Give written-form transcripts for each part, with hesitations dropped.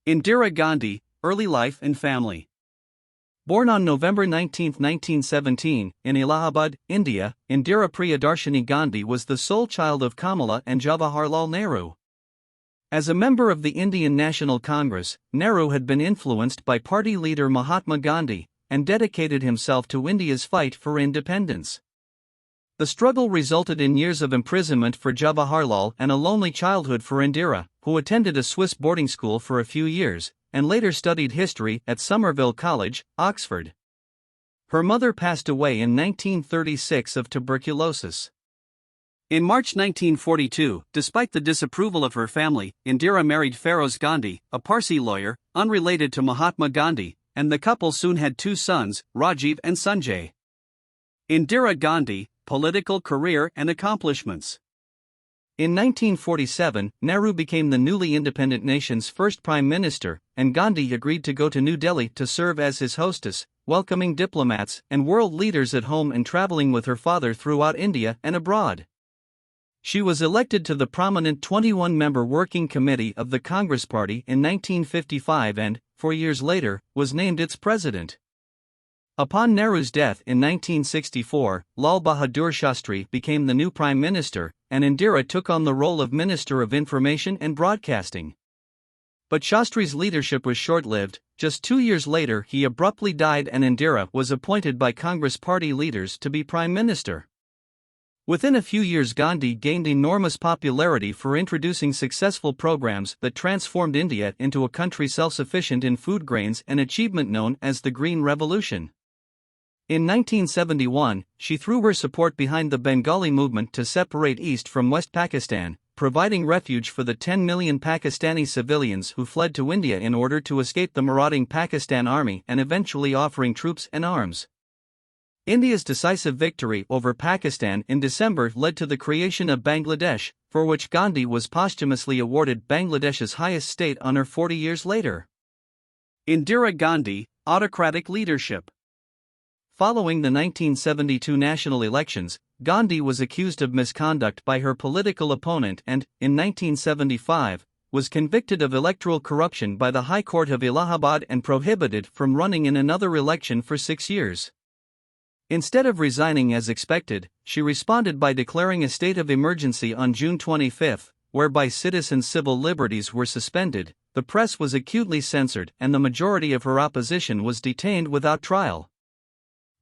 Indira Gandhi, Early Life and Family. Born on November 19, 1917, in Allahabad, India, Indira Priyadarshini Gandhi was the sole child of Kamala and Jawaharlal Nehru. As a member of the Indian National Congress, Nehru had been influenced by party leader Mahatma Gandhi and dedicated himself to India's fight for independence. The struggle resulted in years of imprisonment for Jawaharlal and a lonely childhood for Indira, who attended a Swiss boarding school for a few years, and later studied history at Somerville College, Oxford. Her mother passed away in 1936 of tuberculosis. In March 1942, despite the disapproval of her family, Indira married Feroz Gandhi, a Parsi lawyer, unrelated to Mahatma Gandhi, and the couple soon had two sons, Rajiv and Sanjay. Indira Gandhi, political career and accomplishments. In 1947, Nehru became the newly independent nation's first prime minister, and Gandhi agreed to go to New Delhi to serve as his hostess, welcoming diplomats and world leaders at home and traveling with her father throughout India and abroad. She was elected to the prominent 21-member Working Committee of the Congress Party in 1955 and, 4 years later, was named its president. Upon Nehru's death in 1964, Lal Bahadur Shastri became the new prime minister, and Indira took on the role of Minister of Information and Broadcasting. But Shastri's leadership was short-lived. Just 2 years later he abruptly died and Indira was appointed by Congress party leaders to be prime minister. Within a few years Gandhi gained enormous popularity for introducing successful programs that transformed India into a country self-sufficient in food grains, an achievement known as the Green Revolution. In 1971, she threw her support behind the Bengali movement to separate East from West Pakistan, providing refuge for the 10 million Pakistani civilians who fled to India in order to escape the marauding Pakistan army and eventually offering troops and arms. India's decisive victory over Pakistan in December led to the creation of Bangladesh, for which Gandhi was posthumously awarded Bangladesh's highest state honor 40 years later. Indira Gandhi, autocratic leadership. Following the 1972 national elections, Gandhi was accused of misconduct by her political opponent and, in 1975, was convicted of electoral corruption by the High Court of Allahabad and prohibited from running in another election for 6 years. Instead of resigning as expected, she responded by declaring a state of emergency on June 25, whereby citizens' civil liberties were suspended, the press was acutely censored, and the majority of her opposition was detained without trial.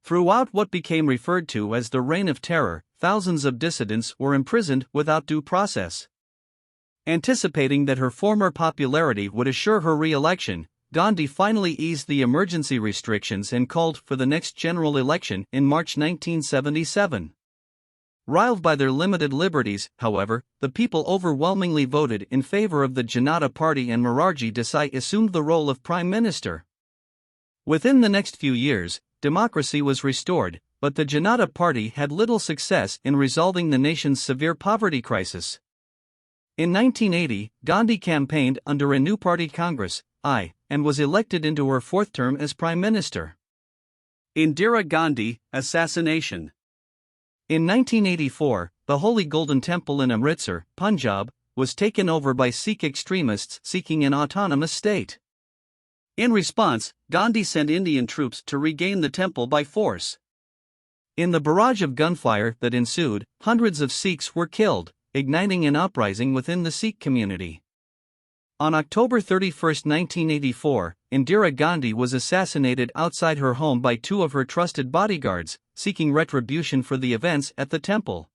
Throughout what became referred to as the Reign of Terror, thousands of dissidents were imprisoned without due process. Anticipating that her former popularity would assure her re-election, Gandhi finally eased the emergency restrictions and called for the next general election in March 1977. Riled by their limited liberties, however, the people overwhelmingly voted in favor of the Janata Party and Morarji Desai assumed the role of prime minister. Within the next few years, democracy was restored, but the Janata Party had little success in resolving the nation's severe poverty crisis. In 1980, Gandhi campaigned under a new party Congress, and was elected into her fourth term as prime minister. Indira Gandhi, assassination. In 1984, the Holy Golden Temple in Amritsar, Punjab, was taken over by Sikh extremists seeking an autonomous state. In response, Gandhi sent Indian troops to regain the temple by force. In the barrage of gunfire that ensued, hundreds of Sikhs were killed, igniting an uprising within the Sikh community. On October 31, 1984, Indira Gandhi was assassinated outside her home by two of her trusted bodyguards, seeking retribution for the events at the temple.